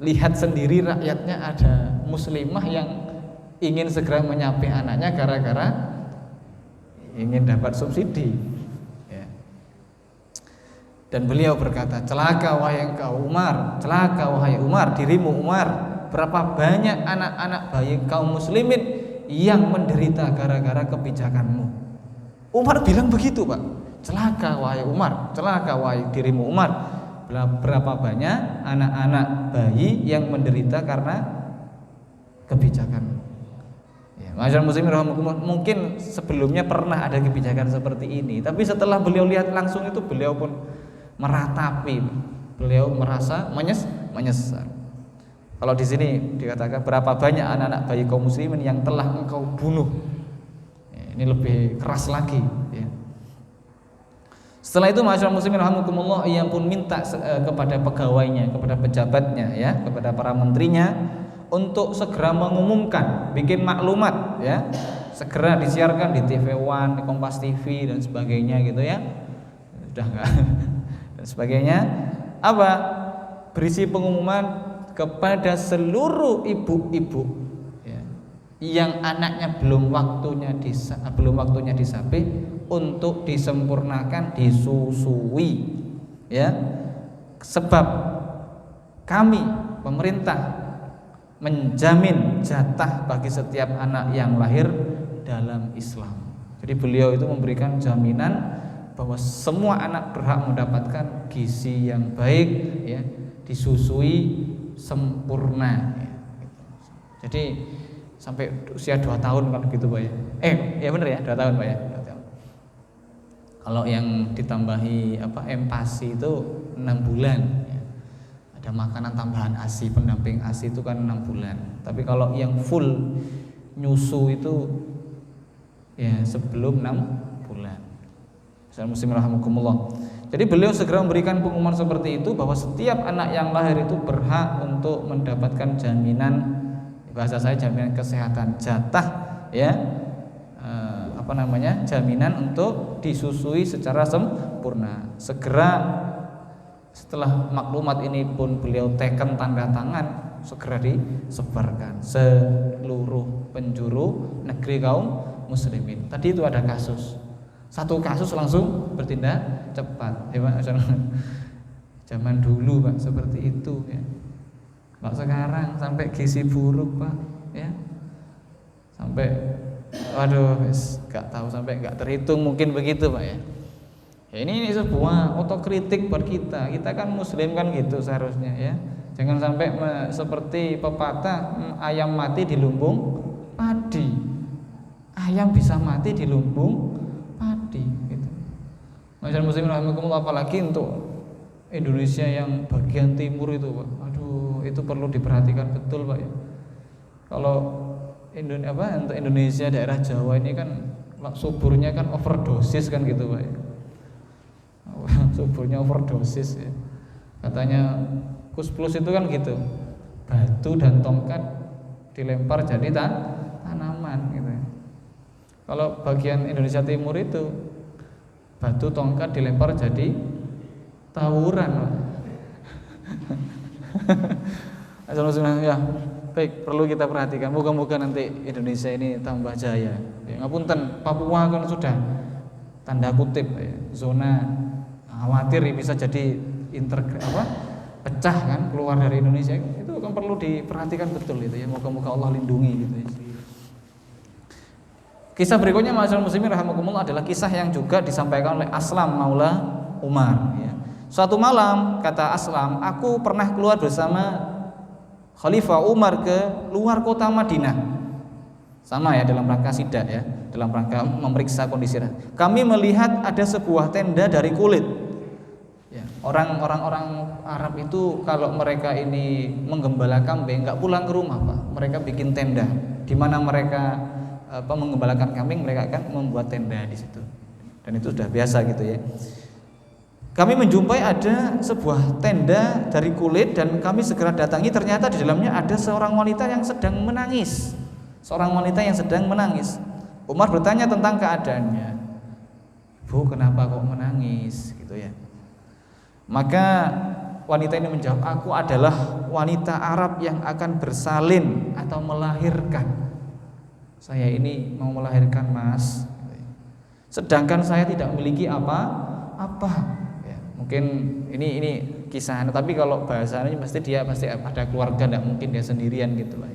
lihat sendiri rakyatnya ada muslimah yang ingin segera menyape anaknya gara-gara ingin dapat subsidi. Ya. Dan beliau berkata, celaka wahai engkau Umar, celaka wahai Umar, dirimu Umar. Berapa banyak anak-anak bayi kaum muslimin yang menderita gara-gara kebijakanmu. Umar bilang begitu Pak. Celaka wahai Umar, celaka wahai dirimu Umar. Berapa banyak anak-anak bayi yang menderita karena kebijakanmu. Ya, masyaallah muslimin rahimakumullah, mungkin sebelumnya pernah ada kebijakan seperti ini, tapi setelah beliau lihat langsung itu beliau pun meratapi, beliau merasa menyesal. Kalau di sini dikatakan berapa banyak anak-anak bayi kaum muslimin yang telah engkau bunuh. Ya, ini lebih keras lagi. Ya. Setelah itu masyaallah muslimin rahimakumullah, ia pun minta kepada pegawainya, kepada pejabatnya, ya, kepada para menterinya untuk segera mengumumkan, bikin maklumat, ya, segera disiarkan di TV One, di Kompas TV dan sebagainya gitu ya. Sudah enggak? Dan sebagainya. Apa? Berisi pengumuman kepada seluruh ibu-ibu ya, yang anaknya belum waktunya disape untuk disempurnakan, disusui ya. Sebab kami pemerintah menjamin jatah bagi setiap anak yang lahir dalam Islam. Jadi beliau itu memberikan jaminan bahwa semua anak berhak mendapatkan gizi yang baik ya, disusui sempurna ya. Jadi sampai usia 2 tahun kan gitu Pak ya. Ya benar ya, 2 tahun Pak ya. 2 tahun. Kalau yang ditambahi empasi itu 6 bulan ya. Ada makanan tambahan ASI, pendamping ASI itu kan 6 bulan. Tapi kalau yang full nyusu itu ya sebelum 6 bulan. Muslimin rahimakumullah. Jadi beliau segera memberikan pengumuman seperti itu bahwa setiap anak yang lahir itu berhak untuk mendapatkan jaminan, bahasa saya jaminan kesehatan, jatah ya, jaminan untuk disusui secara sempurna. Segera setelah maklumat ini pun beliau teken tanda tangan, segera disebarkan seluruh penjuru negeri kaum muslimin. Tadi itu ada kasus. Satu kasus langsung bertindak cepat, ya Pak. Zaman dulu Pak seperti itu ya. Pak sekarang sampai gizi buruk Pak, ya. Sampai, nggak tahu sampai nggak terhitung mungkin begitu Pak ya. Ya ini sebuah otokritik buat kita. Kita kan Muslim kan gitu seharusnya ya. Jangan sampai seperti pepatah ayam mati di lumbung padi. Ayam bisa mati di lumbung padi gitu. Masyaallah muslimin rahimakumullah, apalagi untuk Indonesia yang bagian timur itu Pak. Aduh, itu perlu diperhatikan betul Pak ya. Kalau untuk Indonesia daerah Jawa ini kan suburnya kan overdosis kan gitu Pak ya. Suburnya overdosis ya. Katanya Kus Plus itu kan gitu, batu dan tongkat dilempar jadi tanaman gitu ya. Kalau bagian Indonesia Timur itu batu tongkat dilempar jadi tawuran Pak. Ya, baik, perlu kita perhatikan. Moga-moga nanti Indonesia ini tambah jaya. Ya, ngapunten, Papua kan sudah tanda kutip ya, zona khawatir bisa jadi pecah kan keluar dari Indonesia. Itu kan perlu diperhatikan betul itu ya. Moga-moga Allah lindungi gitu ya. Kisah berikutnya ma'asyiral muslimin rahimakumullah adalah kisah yang juga disampaikan oleh Aslam Maula Umar ya. Suatu malam kata Aslam, aku pernah keluar bersama Khalifah Umar ke luar kota Madinah. Sama ya dalam rangka sidak ya, dalam rangka memeriksa kondisi. Kami melihat ada sebuah tenda dari kulit. Ya, orang Arab itu kalau mereka ini menggembala kambing nggak pulang ke rumah Pak, mereka bikin tenda. Di mana mereka menggembalakan kambing, mereka akan membuat tenda di situ. Dan itu sudah biasa gitu ya. Kami menjumpai ada sebuah tenda dari kulit dan kami segera datangi. Ternyata di dalamnya ada seorang wanita yang sedang menangis. Seorang wanita yang sedang menangis. Umar bertanya tentang keadaannya. Bu, kenapa kok menangis? Gitu ya. Maka wanita ini menjawab, aku adalah wanita Arab yang akan bersalin atau melahirkan. Saya ini mau melahirkan Mas. Sedangkan saya tidak memiliki apa-apa. Mungkin ini kisah, tapi kalau bahasanya pasti ada keluarga, tidak mungkin dia sendirian gitu lah.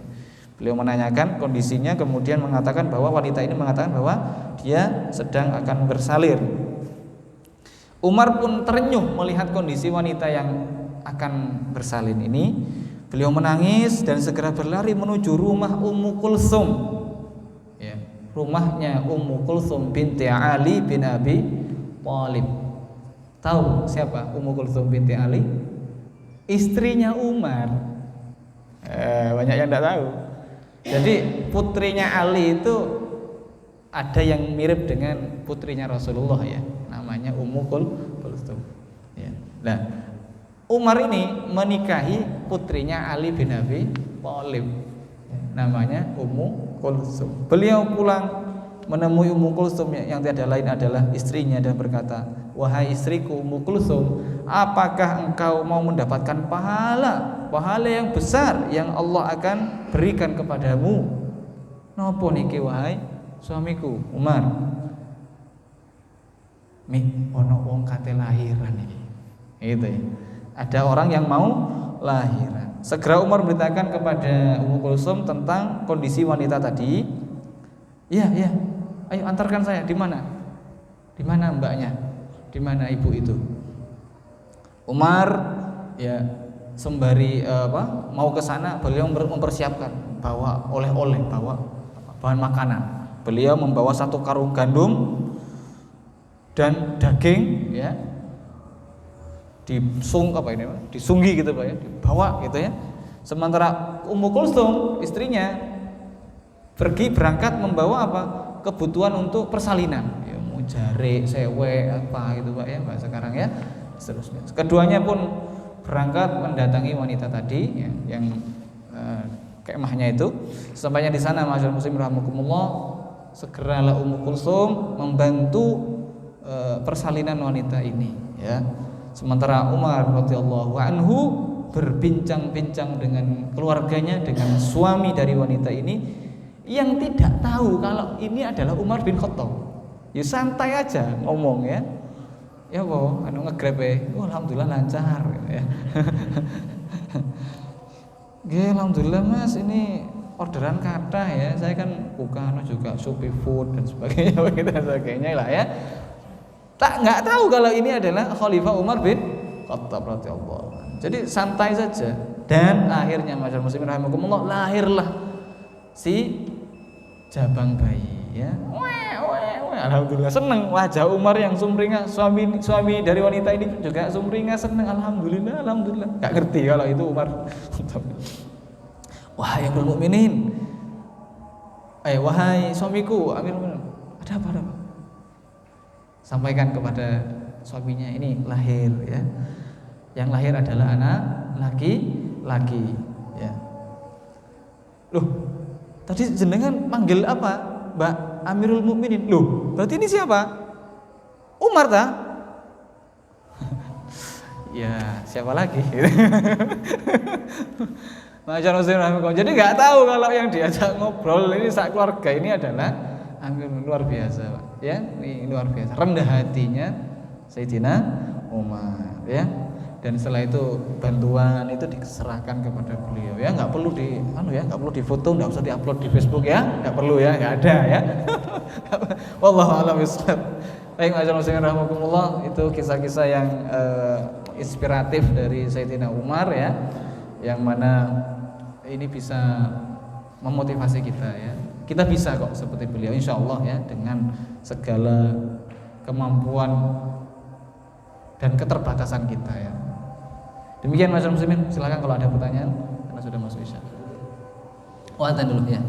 Beliau menanyakan kondisinya, kemudian mengatakan bahwa wanita ini mengatakan bahwa dia sedang akan bersalin. Umar pun terenyuh melihat kondisi wanita yang akan bersalin ini. Beliau menangis dan segera berlari menuju rumah Ummu Kulsum. Ya, rumahnya Ummu Kulsum binti Ali bin Abi Thalib. Tahu siapa Ummu Kulsum binti Ali? Istrinya Umar. Banyak yang tidak tahu. Jadi putrinya Ali itu ada yang mirip dengan putrinya Rasulullah ya, namanya Ummu Kulsum. Ya. Nah, Umar ini menikahi putrinya Ali bin Abi Thalib, namanya Ummu Kulsum. Beliau pulang menemui Ummu Kulsum yang tiada lain adalah istrinya dan berkata, wahai istriku Ummu Kulsum, apakah engkau mau mendapatkan pahala yang besar yang Allah akan berikan kepadamu? Napa niki wahai suamiku Umar? Ono wong kate lahiran iki. Gitu ya. Ada orang yang mau lahiran. Segera Umar beritakan kepada Ummu Kulsum tentang kondisi wanita tadi. Iya, ayo antarkan saya. Di mana? Di mana mbaknya? Di mana ibu itu? Umar ya sembari mau ke sana, beliau mempersiapkan bawa oleh-oleh, bawa bahan makanan. Beliau membawa 1 karung gandum dan daging ya. Disunggi gitu Pak ya, dibawa gitu ya. Sementara Ummu Kulsum istrinya berangkat membawa apa? Kebutuhan untuk persalinan. Ya, mau jare, sewe apa gitu Pak ya, Pak sekarang ya. Seterusnya. Keduanya pun berangkat mendatangi wanita tadi ya, yang kemahnya itu. Sampainya di sana, masyaallah muslim rahimakumullah, segeralah Ummu Kulsum membantu persalinan wanita ini ya. Sementara Umar radhiyallahu anhu berbincang-bincang dengan keluarganya, dengan suami dari wanita ini yang tidak tahu kalau ini adalah Umar bin Khattab. Ya santai aja ngomong ya. Ya po, ngegrab alhamdulillah lancar ya. Alhamdulillah Mas, ini orderan kata ya. Saya kan bukan juga Shopee Food dan sebagainya begitu sebagainya lah ya. Nggak tahu kalau ini adalah Khalifah Umar bin Khattab radhiyallahu anhu. Jadi santai saja. Dan akhirnya masyaallah muslimin rahimakumullah, lahirlah si jabang bayi ya. alhamdulillah seneng. Wajah Umar yang sumringah, suami dari wanita ini juga sumringah, seneng, alhamdulillah. Gak ngerti kalau itu Umar. Wahai Amirul Mukminin, wahai suamiku Amirul Mukminin, ada apa? Sampaikan kepada suaminya, ini lahir ya. Yang lahir adalah anak laki-laki ya. Loh, tadi jenengan manggil apa? Mbak Amirul Mukminin. Loh, berarti ini siapa? Umar ta? Ya, siapa lagi? Jadi nggak tahu kalau yang diajak ngobrol ini sak keluarga ini adalah luar biasa, Pak. Ya, ini luar biasa. Rendah hatinya Sayyidina Umar, ya. Dan setelah itu bantuan itu diserahkan kepada beliau, ya. Nggak perlu nggak perlu difoto, nggak usah diupload di Facebook, ya. Nggak perlu, ya, nggak ada, ya. Wallahu a'lam bishawab. Baik, rahmatullah, itu kisah-kisah yang inspiratif dari Sayyidina Umar, ya, yang mana ini bisa memotivasi kita, ya. Kita bisa kok seperti beliau, insya Allah, ya, dengan segala kemampuan dan keterbatasan kita, ya. Demikian masyarakat muslimin, silakan kalau ada pertanyaan karena sudah masuk isya. Adzan dulu, ya.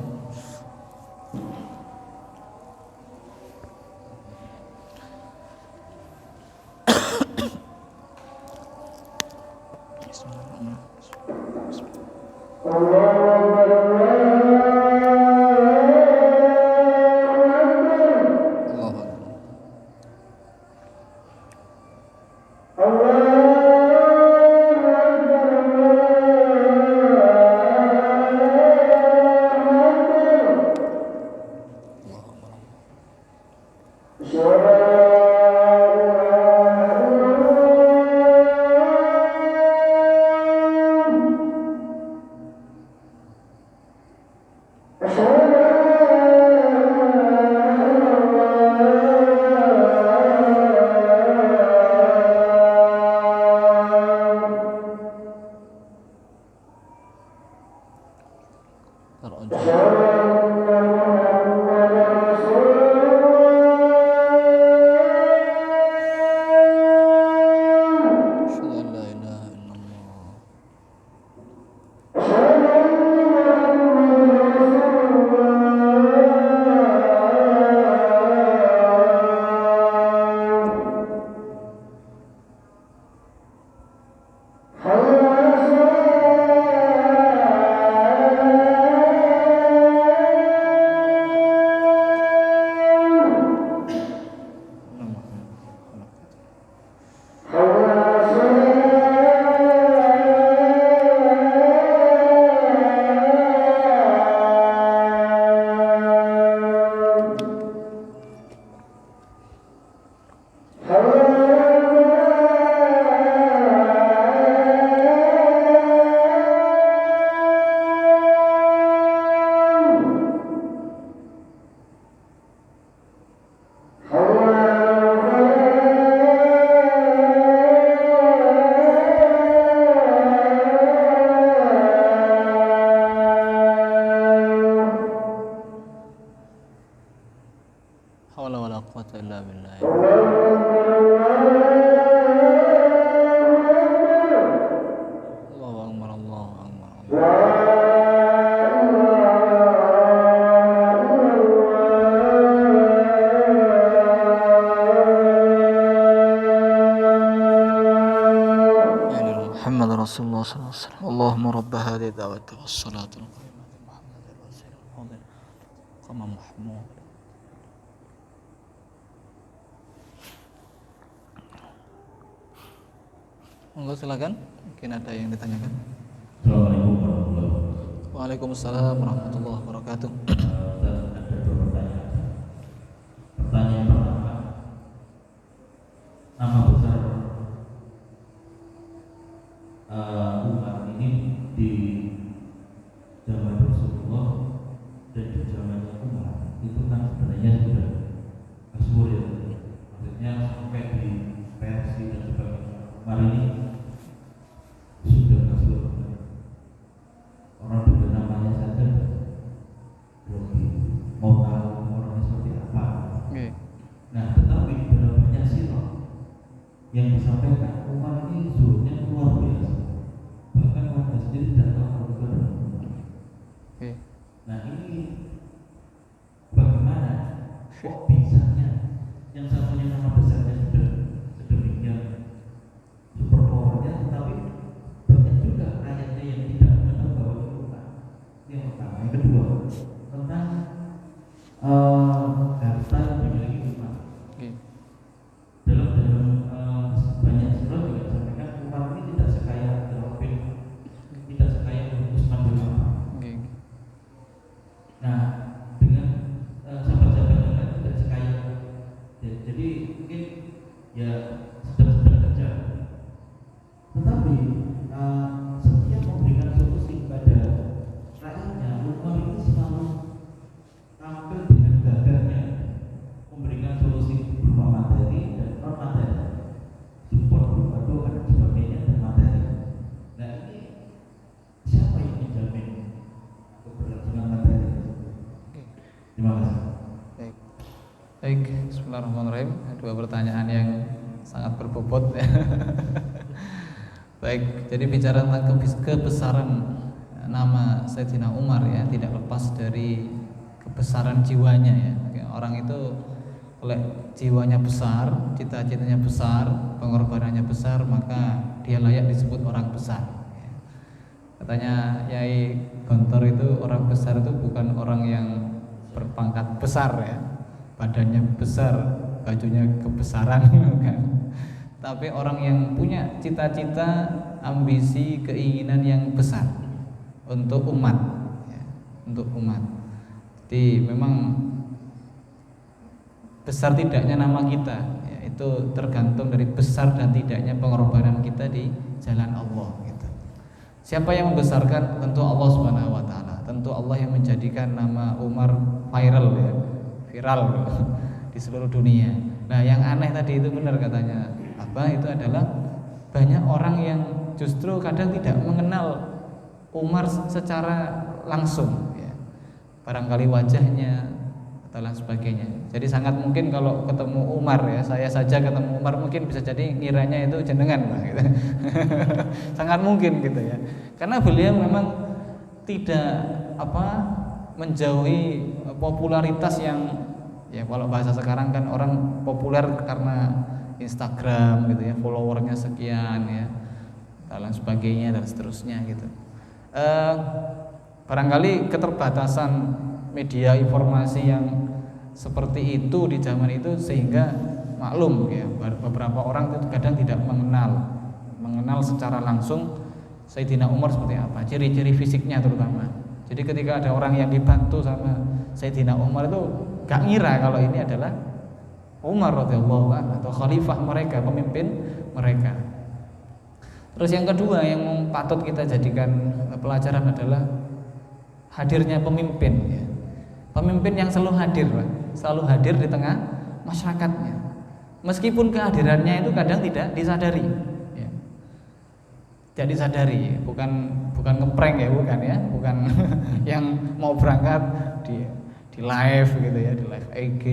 Rasulullah sallallahu alaihi wasallam. Allahumma rabb hadhihi da'wati was-salatu Muhammadur Rasulullah. Qama Muhammad. Monggo silakan, mungkin ada yang ditanyakan. Assalamualaikum warahmatullahi wabarakatuh. Waalaikumsalam warahmatullahi wabarakatuh. Ada dua pertanyaan. Pertanyaan pertama, nama besar Umar ini di zaman Rasulullah dan di zamannya Umar itu kan sebenarnya sudah masyhur, ya. Maksudnya sampai di versi dan sebagainya. Umar ini sudah masyhur. Orang dengan namanya saja lebih yang disampaikan Umar ini zuhudnya luar biasa, bahkan warga sendiri tidak tahu kalau itu adalah Umar. Oke. Nah ini bagaimana kok bisanya yang satunya nama besarnya sudah sedemikian super powernya, tetapi banyak juga ayatnya yang tidak mengenal bahwa itu Umar. Ini yang pertama. Yang kedua tentang harta yang dimiliki Umar. Oke. Dalam banyak surat juga disampaikan Umar ini tidak sekaya Robin, tidak sekaya Utsman bin Affan. Oke. Nah, dengan sahabat-sahabat yang lain tidak sekaya. Jadi mungkin ya sedang-sedang saja. Tetapi setiap memberikan solusi kepada rakyatnya, Umar ini selalu tampil dengan gagahnya memberikan solusi berupa materi dan non materi, support berupa doa dan sebagainya dan materi. Nah ini siapa yang menjamin keberlangsungan materi? Terima kasih. Baik. Baik, bismillahirrahmanirrahim. Dua pertanyaan yang sangat berbobot ya. Baik, jadi bicara tentang kebesaran nama Sayyidina Umar ya, tidak lepas dari kebesaran jiwanya ya. Orang itu kalau jiwanya besar, cita-citanya besar, pengorbanannya besar, maka dia layak disebut orang besar. Katanya Yai Gontor itu orang besar itu bukan orang yang berpangkat besar ya, badannya besar, bajunya kebesaran bukan. Tapi orang yang punya cita-cita, ambisi, keinginan yang besar untuk umat ya, untuk umat. Jadi memang besar tidaknya nama kita ya, itu tergantung dari besar dan tidaknya pengorbanan kita di jalan Allah gitu. Siapa yang membesarkan? Tentu Allah Subhanahu wa taala. Tentu Allah yang menjadikan nama Umar viral ya, viral di seluruh dunia. Nah, yang aneh tadi itu benar katanya. Apa itu adalah banyak orang yang justru kadang tidak mengenal Umar secara langsung ya. Barangkali wajahnya atau lain sebagainya. Jadi sangat mungkin kalau ketemu Umar ya, saya saja ketemu Umar mungkin bisa jadi ngiranya itu jenengan lah gitu. Sangat mungkin gitu ya. Karena beliau memang tidak menjauhi popularitas yang ya kalau bahasa sekarang kan orang populer karena Instagram gitu ya, followernya sekian ya, dan lain sebagainya dan seterusnya gitu. Barangkali keterbatasan media informasi yang seperti itu di zaman itu sehingga maklum ya, beberapa orang itu kadang tidak mengenal secara langsung Sayyidina Umar seperti apa, ciri-ciri fisiknya terutama. Jadi ketika ada orang yang dibantu sama Sayyidina Umar itu gak ngira kalau ini adalah Umar radhiyallahu anhu atau khalifah mereka, pemimpin mereka. Terus yang kedua yang patut kita jadikan pelajaran adalah hadirnya pemimpin ya. Pemimpin yang selalu hadir di tengah masyarakatnya. Meskipun kehadirannya itu kadang tidak disadari ya. Tidak disadari, bukan ngeprank ya, bukan yang mau berangkat di live gitu ya, di live IG,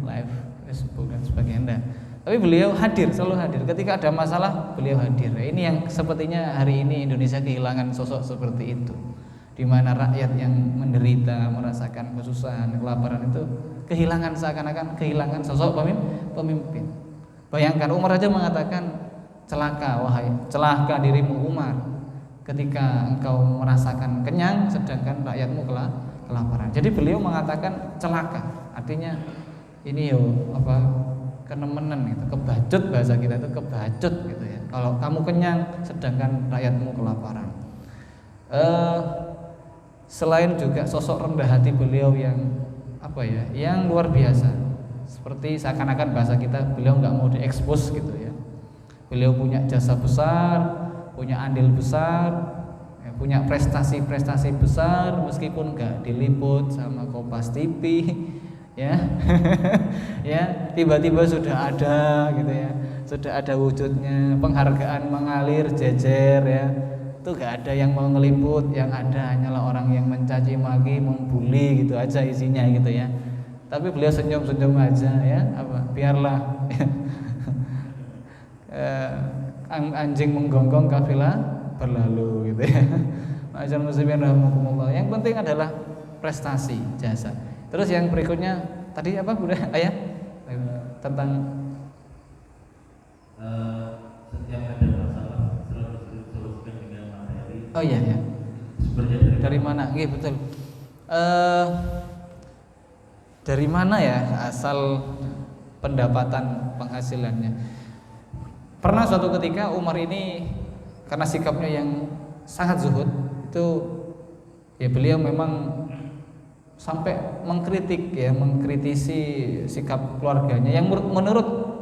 live Facebook dan sebagainya. Tapi beliau selalu hadir. Ketika ada masalah, beliau hadir. Ini yang sepertinya hari ini Indonesia kehilangan sosok seperti itu. Di mana rakyat yang menderita, merasakan kesusahan, kelaparan itu seakan-akan kehilangan sosok pemimpin. Bayangkan Umar aja mengatakan, celaka dirimu Umar ketika engkau merasakan kenyang sedangkan rakyatmu kelaparan. Jadi beliau mengatakan celaka, artinya ini kenemenan gitu, kebacut bahasa kita itu kebacut gitu ya. Kalau kamu kenyang sedangkan rakyatmu kelaparan. Selain juga sosok rendah hati beliau yang yang luar biasa. Seperti seakan-akan bahasa kita, beliau nggak mau diekspos gitu ya. Beliau punya jasa besar, punya andil besar, ya, punya prestasi-prestasi besar meskipun nggak diliput sama Kompas TV. Ya, ya tiba-tiba sudah ada gitu ya, sudah ada wujudnya, penghargaan mengalir jejer ya, itu gak ada yang mau ngeliput, yang ada hanyalah orang yang mencaci maki, membuli gitu aja isinya gitu ya. Tapi beliau senyum-senyum aja ya, biarlah anjing menggonggong kafilah berlalu gitu ya. Ma'asyiral muslimin rahimakumullah. Yang penting adalah prestasi jasa. Terus yang berikutnya tadi apa Bunda? Ayah tentang setiap ada masalah selalu diselesaikan dengan materi. oh iya ya. Sumbernya Dari mana? Iya betul. Dari mana ya asal pendapatan penghasilannya? Pernah suatu ketika Umar ini karena sikapnya yang sangat zuhud itu ya beliau memang sampai mengkritisi sikap keluarganya yang menurut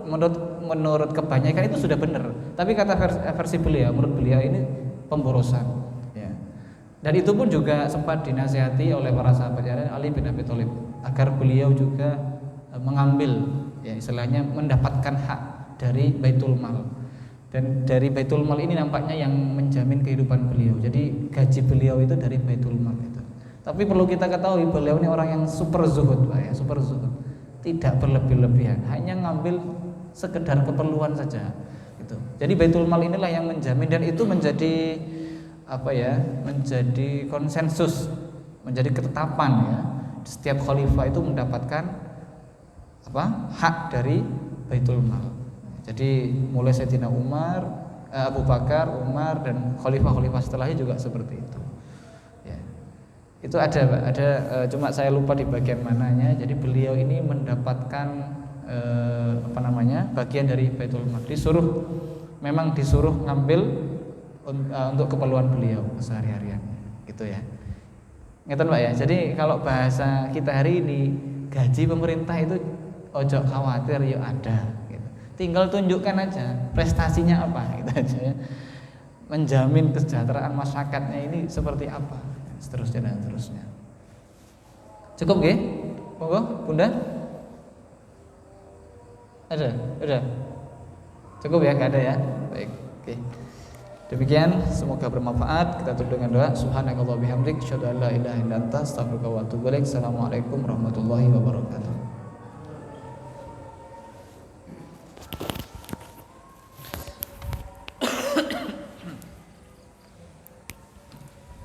kebanyakan itu sudah benar. Tapi kata versi beliau, menurut beliau ini pemborosan. Ya. Dan itu pun juga sempat dinasihati oleh para sahabatnya Ali bin Abi Thalib agar beliau juga mengambil, ya istilahnya mendapatkan hak dari Baitul Mal. Dan dari Baitul Mal ini nampaknya yang menjamin kehidupan beliau. Jadi gaji beliau itu dari Baitul Mal itu. Tapi perlu kita ketahui beliau ini orang yang super zuhud, Pak ya, super zuhud. Tidak berlebih-lebihan, hanya ngambil sekedar keperluan saja gitu. Jadi Baitul Mal inilah yang menjamin dan itu menjadi apa ya? Menjadi konsensus, menjadi ketetapan ya. Setiap khalifah itu mendapatkan apa? Hak dari Baitul Mal. Jadi mulai Sayyidina Umar, Abu Bakar, Umar dan khalifah-khalifah setelahnya juga seperti itu. Ya. Itu ada cuma saya lupa di bagian mananya. Jadi beliau ini mendapatkan bagian dari Baitul Mal. Memang disuruh ngambil untuk keperluan beliau sehari-harian gitu ya. Ngeten Pak ya. Jadi kalau bahasa kita hari ini gaji pemerintah itu ojo khawatir ya ada. Tinggal tunjukkan aja prestasinya apa gitu aja ya. Menjamin kesejahteraan masyarakatnya ini seperti apa, seterusnya dan seterusnya. Cukup nggih? Monggo, Bunda. Ada? Udah. Cukup ya, enggak ada ya? Baik. Oke. Demikian, semoga bermanfaat. Kita tutup dengan doa. Subhanakallah bihamdik, asyhadu an la ilaha illa anta, astaghfiruka wa atubu ilaik. Assalamualaikum warahmatullahi wabarakatuh.